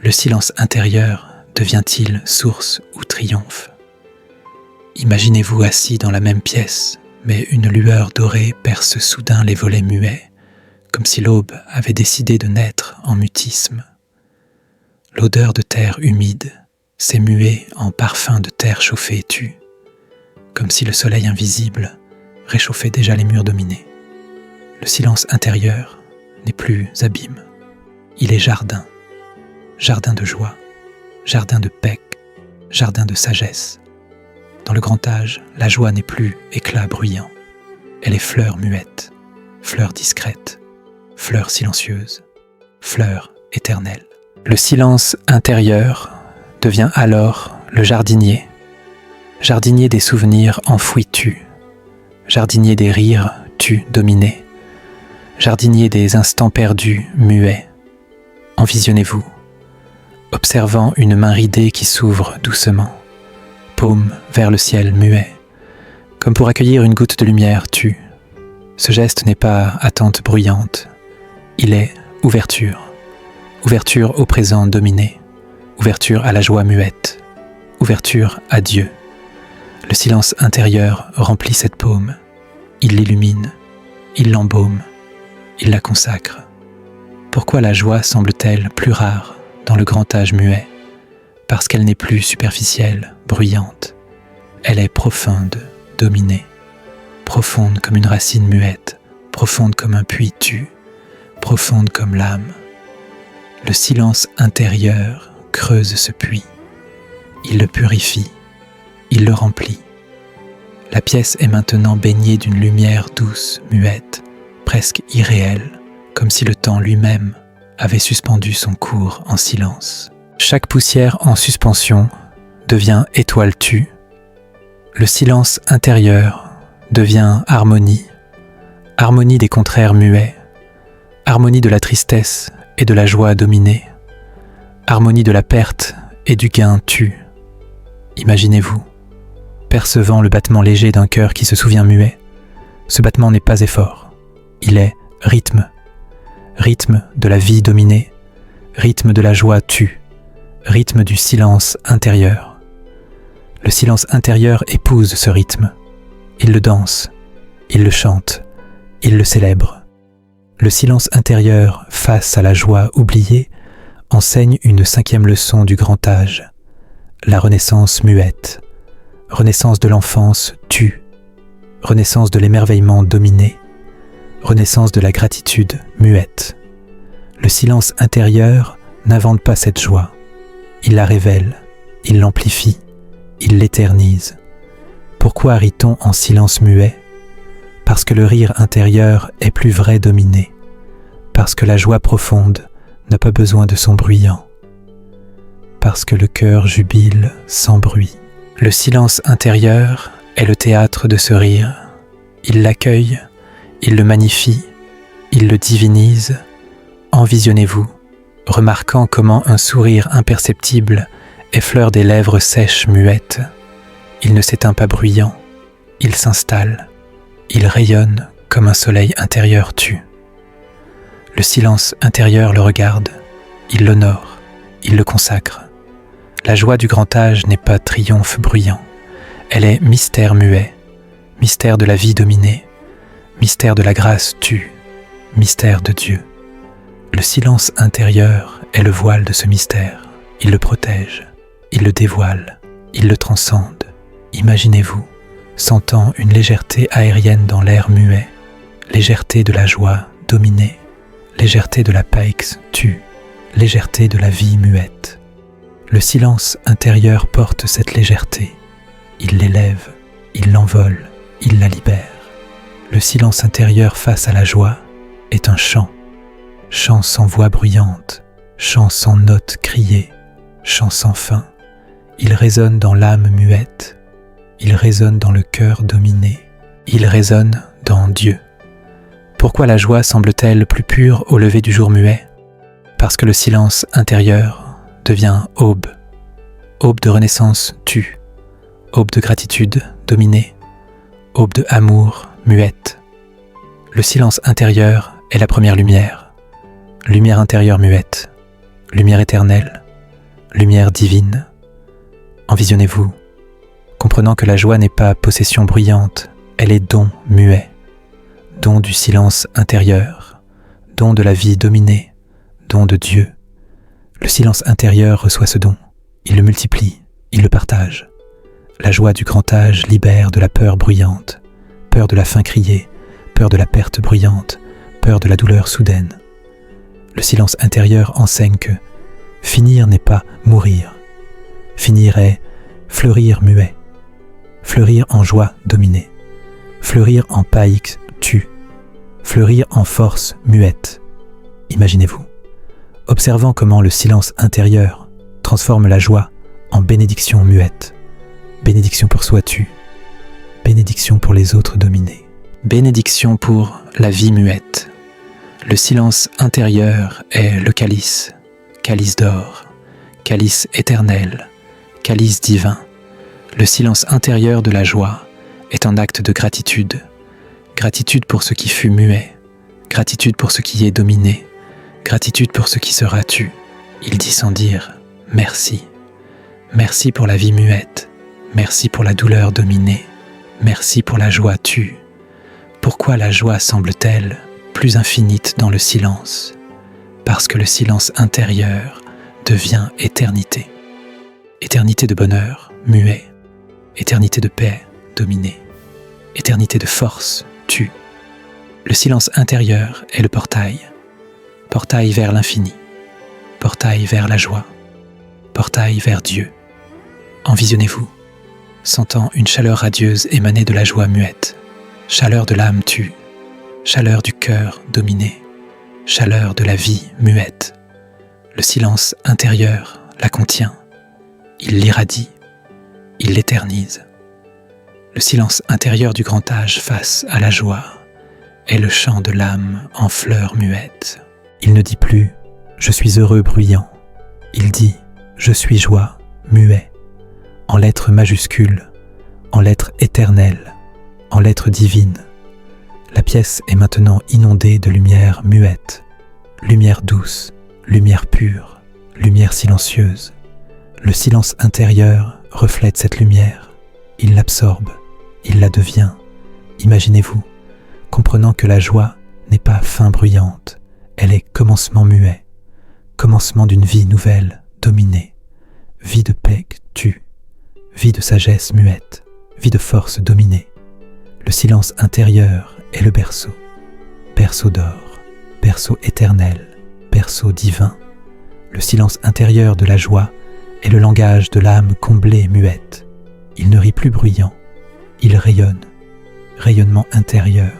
le silence intérieur devient-il source ou triomphe? Imaginez-vous assis dans la même pièce, mais une lueur dorée perce soudain les volets muets, comme si l'aube avait décidé de naître en mutisme. L'odeur de terre humide s'est muée en parfum de terre chauffée tue, comme si le soleil invisible réchauffait déjà les murs dominés. Le silence intérieur n'est plus abîme, il est jardin, jardin de joie, jardin de paix, jardin de sagesse. Dans le grand âge, la joie n'est plus éclat bruyant, elle est fleur muette, fleur discrète, fleur silencieuse, fleur éternelle. Le silence intérieur devient alors le jardinier, jardinier des souvenirs enfouis tu, jardinier des rires tu dominés, jardinier des instants perdus muets. Envisionnez-vous, observant une main ridée qui s'ouvre doucement, paume vers le ciel muet, comme pour accueillir une goutte de lumière tue. Ce geste n'est pas attente bruyante, il est ouverture, ouverture au présent dominé, ouverture à la joie muette, ouverture à Dieu. Le silence intérieur remplit cette paume, il l'illumine, il l'embaume, il la consacre. Pourquoi la joie semble-t-elle plus rare dans le grand âge muet? Parce qu'elle n'est plus superficielle, bruyante. Elle est profonde, dominée, profonde comme une racine muette, profonde comme un puits tu, profonde comme l'âme. Le silence intérieur creuse ce puits. Il le purifie, il le remplit. La pièce est maintenant baignée d'une lumière douce, muette, presque irréelle, comme si le temps lui-même avait suspendu son cours en silence. Chaque poussière en suspension devient étoile tue. Le silence intérieur devient harmonie, harmonie des contraires muets, harmonie de la tristesse et de la joie dominée, harmonie de la perte et du gain tue. Imaginez-vous, percevant le battement léger d'un cœur qui se souvient muet. Ce battement n'est pas effort, il est rythme, rythme de la vie dominée, rythme de la joie tue, rythme du silence intérieur. Le silence intérieur épouse ce rythme. Il le danse, il le chante, il le célèbre. Le silence intérieur face à la joie oubliée enseigne une 5e leçon du grand âge, la renaissance muette, renaissance de l'enfance tue, renaissance de l'émerveillement dominé, renaissance de la gratitude muette. Le silence intérieur n'invente pas cette joie, il la révèle, il l'amplifie, il l'éternise. Pourquoi rit-on en silence muet ? Parce que le rire intérieur est plus vrai dominé, parce que la joie profonde n'a pas besoin de son bruyant, parce que le cœur jubile sans bruit. Le silence intérieur est le théâtre de ce rire. Il l'accueille, il le magnifie, il le divinise. Envisionnez-vous, remarquant comment un sourire imperceptible effleure des lèvres sèches muettes. Il ne s'éteint pas bruyant, il s'installe, il rayonne comme un soleil intérieur tue. Le silence intérieur le regarde, il l'honore, il le consacre. La joie du grand âge n'est pas triomphe bruyant, elle est mystère muet, mystère de la vie dominée, mystère de la grâce tue, mystère de Dieu. Le silence intérieur est le voile de ce mystère, il le protège, il le dévoile, il le transcende. Imaginez-vous, sentant une légèreté aérienne dans l'air muet, légèreté de la joie dominée, légèreté de la paix tue, légèreté de la vie muette. Le silence intérieur porte cette légèreté, il l'élève, il l'envole, il la libère. Le silence intérieur face à la joie est un chant, chant sans voix bruyante, chant sans notes criées, chant sans fin. Il résonne dans l'âme muette, il résonne dans le cœur dominé, il résonne dans Dieu. Pourquoi la joie semble-t-elle plus pure au lever du jour muet ? Parce que le silence intérieur devient aube, aube de renaissance tue, aube de gratitude dominée, aube de amour muette. Le silence intérieur est la première lumière, lumière intérieure muette, lumière éternelle, lumière divine. Envisionnez-vous, comprenant que la joie n'est pas possession bruyante, elle est don muet, don du silence intérieur, don de la vie dominée, don de Dieu. Le silence intérieur reçoit ce don, il le multiplie, il le partage. La joie du grand âge libère de la peur bruyante, peur de la faim criée, peur de la perte bruyante, peur de la douleur soudaine. Le silence intérieur enseigne que finir n'est pas mourir, finir est fleurir muet, fleurir en joie dominée, fleurir en paix tue, fleurir en force muette. Imaginez-vous, observant comment le silence intérieur transforme la joie en bénédiction muette, bénédiction pour soi tue, bénédiction pour les autres dominés, bénédiction pour la vie muette. Le silence intérieur est le calice, calice d'or, calice éternel, calice divin. Le silence intérieur de la joie est un acte de gratitude, gratitude pour ce qui fut muet, gratitude pour ce qui est dominé, gratitude pour ce qui sera tu. Il dit sans dire merci, merci pour la vie muette, merci pour la douleur dominée, merci pour la joie tue. Pourquoi la joie semble-t-elle plus infinite dans le silence ? Parce que le silence intérieur devient éternité. Éternité de bonheur, muet, éternité de paix, dominée, éternité de force, tue. Le silence intérieur est le portail, portail vers l'infini, portail vers la joie, portail vers Dieu. Envisionnez-vous, sentant une chaleur radieuse émaner de la joie muette, chaleur de l'âme tue, chaleur du cœur dominé, chaleur de la vie muette. Le silence intérieur la contient, il l'irradie, il l'éternise. Le silence intérieur du grand âge face à la joie est le chant de l'âme en fleurs muettes. Il ne dit plus « je suis heureux bruyant », il dit « je suis joie muet », en lettres majuscules, en lettres éternelles, en lettres divines. La pièce est maintenant inondée de lumière muette, lumière douce, lumière pure, lumière silencieuse. Le silence intérieur reflète cette lumière, il l'absorbe, il la devient. Imaginez-vous, comprenant que la joie n'est pas fin bruyante, elle est commencement muet, commencement d'une vie nouvelle, dominée, vie de paix tue, vie de sagesse muette, vie de force dominée. Le silence intérieur est le berceau, berceau d'or, berceau éternel, berceau divin. Le silence intérieur de la joie est le langage de l'âme comblée muette. Il ne rit plus bruyant, il rayonne, rayonnement intérieur,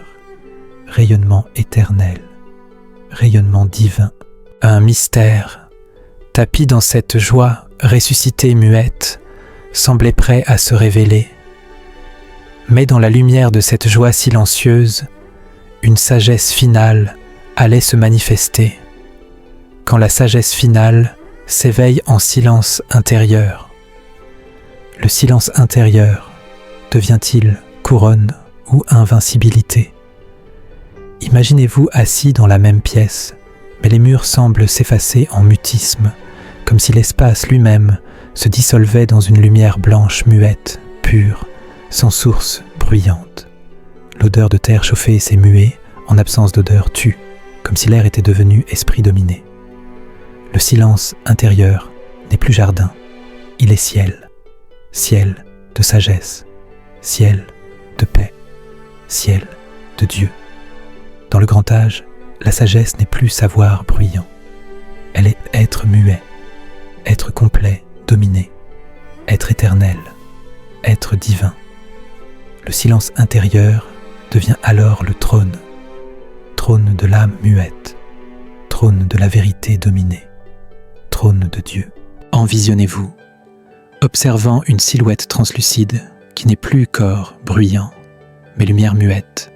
rayonnement éternel, rayonnement divin. Un mystère, tapi dans cette joie ressuscitée muette, semblait prêt à se révéler. Mais dans la lumière de cette joie silencieuse, une sagesse finale allait se manifester. Quand la sagesse finale s'éveille en silence intérieur, le silence intérieur devient-il couronne ou invincibilité? Imaginez-vous assis dans la même pièce, mais les murs semblent s'effacer en mutisme, comme si l'espace lui-même se dissolvait dans une lumière blanche muette, pure, sans source bruyante. L'odeur de terre chauffée s'est muée, en absence d'odeur tue, comme si l'air était devenu esprit dominé. Le silence intérieur n'est plus jardin, il est ciel, ciel de sagesse, ciel de paix, ciel de Dieu. Dans le grand âge, la sagesse n'est plus savoir bruyant, elle est être muet, être complet, dominé, être éternel, être divin. Le silence intérieur devient alors le trône, trône de l'âme muette, trône de la vérité dominée, trône de Dieu. Envisionnez-vous, observant une silhouette translucide qui n'est plus corps bruyant, mais lumière muette,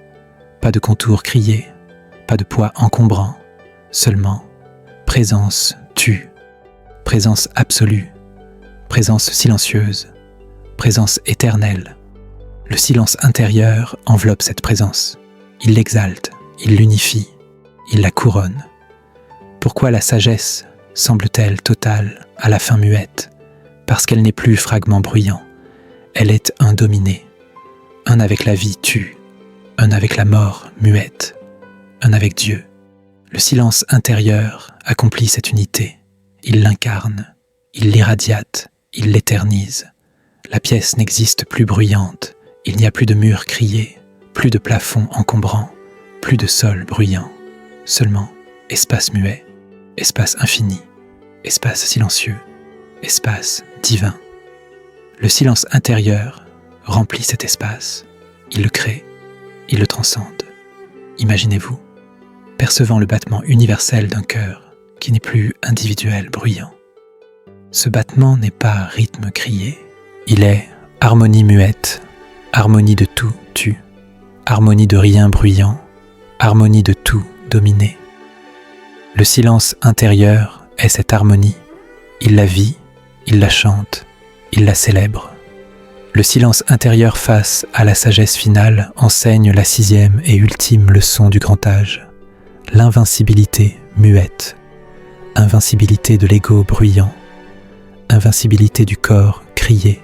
pas de contours criés, pas de poids encombrant, seulement présence tue, présence absolue, présence silencieuse, présence éternelle. Le silence intérieur enveloppe cette présence, il l'exalte, il l'unifie, il la couronne. Pourquoi la sagesse semble-t-elle totale, à la fin muette? Parce qu'elle n'est plus fragment bruyant, elle est un dominé, un avec la vie tue, un avec la mort muette, un avec Dieu. Le silence intérieur accomplit cette unité, il l'incarne, il l'irradiate, il l'éternise. La pièce n'existe plus bruyante, il n'y a plus de murs criés, plus de plafond encombrant, plus de sol bruyant, seulement espace muet, espace infini, espace silencieux, espace divin. Le silence intérieur remplit cet espace, il le crée, il le transcende. Imaginez-vous, percevant le battement universel d'un cœur qui n'est plus individuel, bruyant. Ce battement n'est pas rythme crié, il est harmonie muette, harmonie de tout tue, harmonie de rien bruyant, harmonie de tout dominé. Le silence intérieur est cette harmonie, il la vit, il la chante, il la célèbre. Le silence intérieur face à la sagesse finale enseigne la 6e et ultime leçon du grand âge, l'invincibilité muette, invincibilité de l'ego bruyant, invincibilité du corps crié,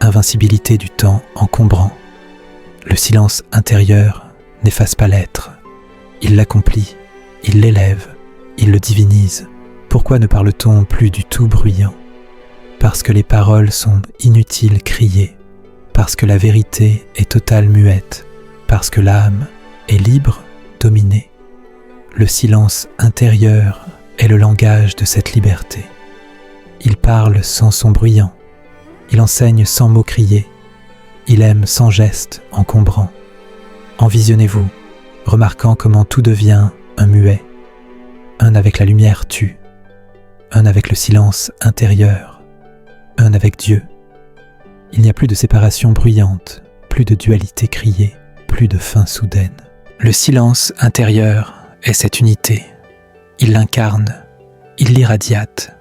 invincibilité du temps encombrant. Le silence intérieur n'efface pas l'être, il l'accomplit, il l'élève, il le divinise. Pourquoi ne parle-t-on plus du tout bruyant? Parce que les paroles sont inutiles criées, parce que la vérité est totale muette, parce que l'âme est libre, dominée. Le silence intérieur est le langage de cette liberté. Il parle sans son bruyant, il enseigne sans mots criés, il aime sans geste encombrant. Envisionnez-vous, remarquant comment tout devient un muet, un avec la lumière tue, un avec le silence intérieur, un avec Dieu. Il n'y a plus de séparation bruyante, plus de dualité criée, plus de fin soudaine. Le silence intérieur est cette unité. Il l'incarne, il l'irradiate,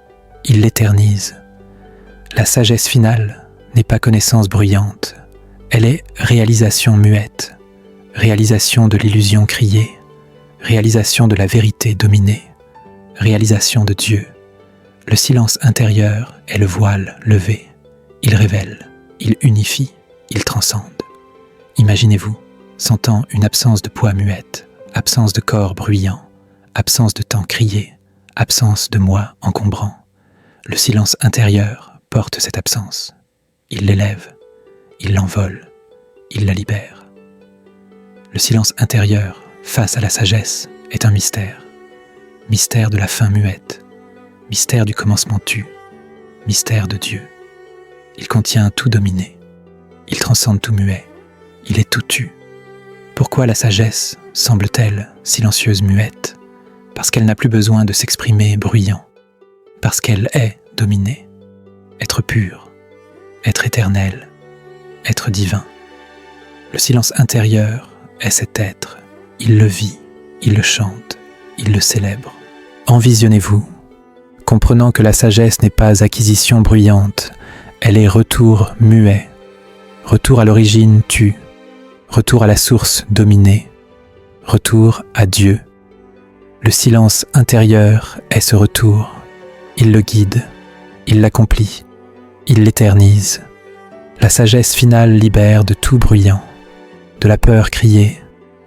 il l'éternise. La sagesse finale n'est pas connaissance bruyante, elle est réalisation muette, réalisation de l'illusion criée, réalisation de la vérité dominée, réalisation de Dieu. Le silence intérieur est le voile levé. Il révèle, il unifie, il transcende. Imaginez-vous, sentant une absence de poids muette, absence de corps bruyant, absence de temps crié, absence de moi encombrant. Le silence intérieur porte cette absence. Il l'élève, il l'envole, il la libère. Le silence intérieur, face à la sagesse, est un mystère. Mystère de la fin muette, mystère du commencement tu, mystère de Dieu. Il contient tout dominé, il transcende tout muet, il est tout tu. Pourquoi la sagesse semble-t-elle silencieuse muette? Parce qu'elle n'a plus besoin de s'exprimer bruyant, parce qu'elle est dominée, être pur, être éternel, être divin. Le silence intérieur est cet être, il le vit, il le chante, il le célèbre. Envisionnez-vous, comprenant que la sagesse n'est pas acquisition bruyante, elle est retour muet, retour à l'origine tu, retour à la source dominée, retour à Dieu. Le silence intérieur est ce retour, il le guide, il l'accomplit, il l'éternise. La sagesse finale libère de tout bruyant, de la peur criée,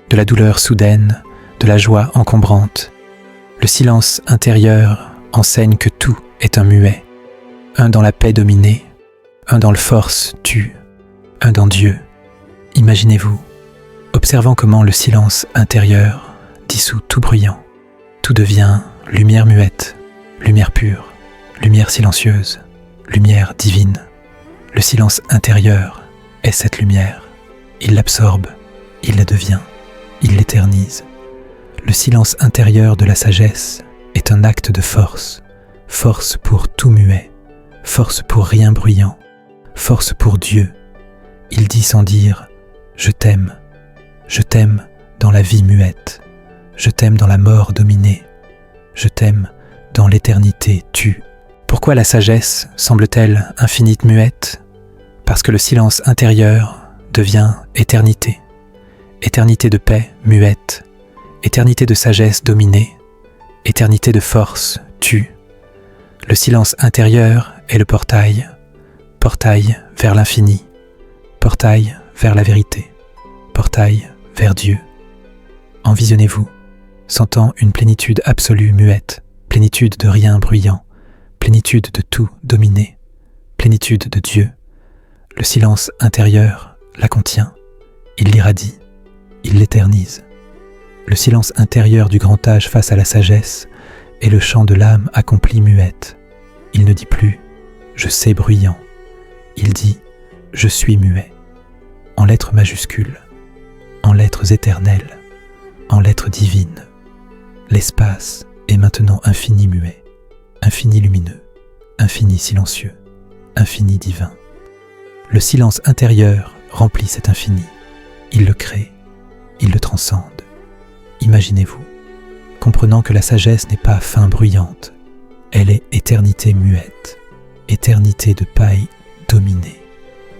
de la douleur soudaine, de la joie encombrante. Le silence intérieur enseigne que tout est un muet, un dans la paix dominée, un dans le force tu, un dans Dieu. Imaginez-vous, observant comment le silence intérieur dissout tout bruyant. Tout devient lumière muette, lumière pure, lumière silencieuse, lumière divine. Le silence intérieur est cette lumière. Il l'absorbe, il la devient, il l'éternise. Le silence intérieur de la sagesse est un acte de force, force pour tout muet, force pour rien bruyant, force pour Dieu. Il dit sans dire « Je t'aime dans la vie muette, je t'aime dans la mort dominée, je t'aime dans l'éternité tu ». Pourquoi la sagesse semble-t-elle infinite muette? Parce que le silence intérieur devient éternité, éternité de paix muette, éternité de sagesse dominée, éternité de force tu. Le silence intérieur est le portail, portail vers l'infini, portail vers la vérité, portail vers Dieu. Envisionnez-vous, sentant une plénitude absolue muette, plénitude de rien bruyant, plénitude de tout dominé, plénitude de Dieu. Le silence intérieur la contient, il l'irradie, il l'éternise. Le silence intérieur du grand âge face à la sagesse est le chant de l'âme accomplie muette. Il ne dit plus « je sais bruyant », il dit « je suis muet », en lettres majuscules, en lettres éternelles, en lettres divines. L'espace est maintenant infini muet, infini lumineux, infini silencieux, infini divin. Le silence intérieur remplit cet infini. Il le crée, il le transcende. Imaginez-vous, comprenant que la sagesse n'est pas fin bruyante, elle est éternité muette, éternité de paille dominée,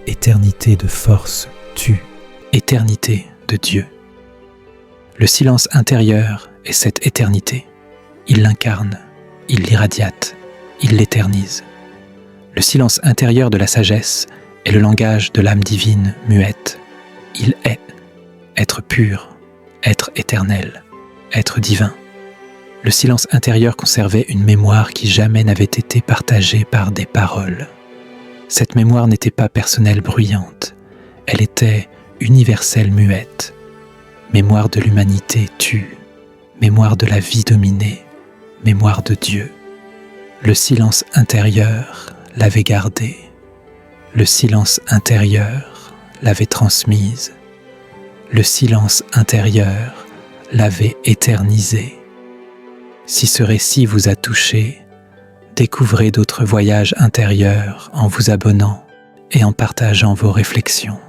éternité de force tu, éternité de Dieu. Le silence intérieur est cette éternité. Il l'incarne, il l'irradiate, il l'éternise. Le silence intérieur de la sagesse est le langage de l'âme divine muette. Il est, être pur, être éternel, être divin. Le silence intérieur conservait une mémoire qui jamais n'avait été partagée par des paroles. Cette mémoire n'était pas personnelle bruyante, elle était universelle muette. Mémoire de l'humanité tue, mémoire de la vie dominée, mémoire de Dieu. Le silence intérieur l'avait gardée, le silence intérieur l'avait transmise, le silence intérieur l'avait éternisée. Si ce récit vous a touché, découvrez d'autres voyages intérieurs en vous abonnant et en partageant vos réflexions.